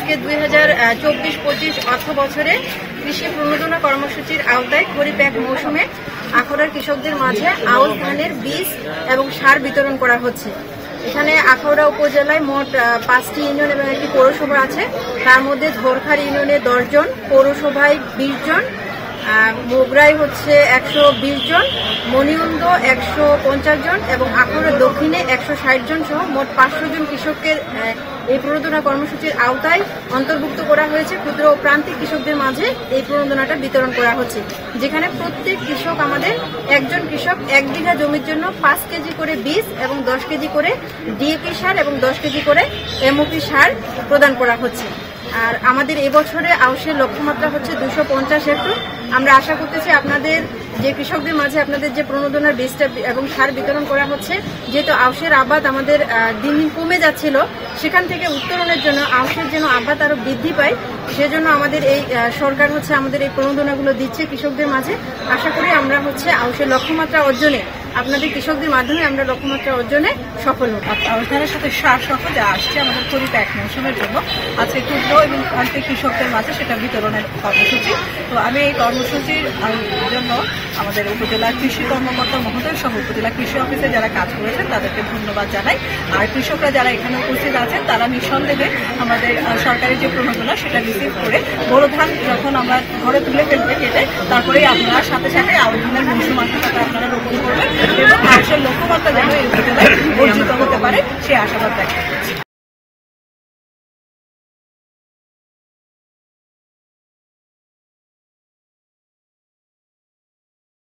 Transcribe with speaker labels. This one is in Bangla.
Speaker 1: আজকে 2024-25 অর্থ বছরে কৃষি প্রণোদনা কর্মসূচির আওতায় খরিফ এক মৌসুমে আখাউড়ার কৃষকদের মাঝে আউশ ধানের বীজ এবং সার বিতরণ করা হচ্ছে। এখানে আখাউড়া উপজেলায় মোট 5টি ইউনিয়ন এবং একটি পৌরসভা আছে। তার মধ্যে ধরখার ইউনিয়নে 10 জন, পৌরসভায় 20 জন, মোগরাই হচ্ছে 120 জন, মনিউন্দ 150 জন এবং আখাউড়া দক্ষিণে 160 জন সহ মোট 500 জন কৃষককে এই প্রণোদনা কর্মসূচির আওতায় অন্তর্ভুক্ত করা হয়েছে। ক্ষুদ্র ও প্রান্তিক কৃষকদের মাঝে এই প্রণোদনাটা বিতরণ করা হচ্ছে, যেখানে প্রত্যেক কৃষক একজন কৃষক 1 বিঘা জমির জন্য 5 কেজি করে বীজ এবং 10 কেজি করে ডিএপি সার এবং 10 কেজি করে এমওপি সার প্রদান করা হচ্ছে। আর আমাদের এবছরে আউশের লক্ষ্যমাত্রা হচ্ছে 250 হেক্টর। আমরা আশা করতেছি আপনাদের যে কৃষকদের মাঝে আপনাদের যে প্রণোদনার বীজটা এবং সার বিতরণ করা হচ্ছে, যেহেতু আউশের আবাদ আমাদের দিন দিন কমে যাচ্ছিল, সেখান থেকে উত্তরণের জন্য আউশের যেন আবাদ আরো বৃদ্ধি পায়, সেজন্য আমাদের এই সরকার আমাদের এই প্রণোদনাগুলো দিচ্ছে কৃষকদের মাঝে। আশা করি আমরা আউশের লক্ষ্যমাত্রা অর্জনে, আপনাদের কৃষকদের মাধ্যমে আমরা লক্ষ্যমাত্রা অর্জনে সফল হব।
Speaker 2: আউশ ধানের সাথে সার সহ যা আসছে আমাদের খরিফ এক মৌসুমের জন্য আজকে ক্ষুদ্র এবং প্রান্তিক কৃষকদের মাঝে সেটা বিতরণের কর্মসূচি। তো আমি এই কর্মসূচির জন্য আমাদের উপজেলা কৃষি কর্মকর্তা মহোদয় সহ উপজেলা কৃষি অফিসে যারা কাজ করেছেন তাদেরকে ধন্যবাদ জানাই। আর কৃষকরা যারা এখানে উপস্থিত আছেন তারা নিঃসন্দেহে আমাদের সরকারি যে প্রণোদনা সেটা রিসিভ করে বড় ধান যখন আমরা ঘরে তুলে ফেলবে কেটে, তারপরেই আপনারা সাথে সাথে আউশ ধানের মৌসুম আসাটা আপনারা রোপণ করবেন এবং আউশের লক্ষ্যমাত্রা যেন এই উপজেলায় অর্জিত হতে পারে সে আশাবাদ দেখা।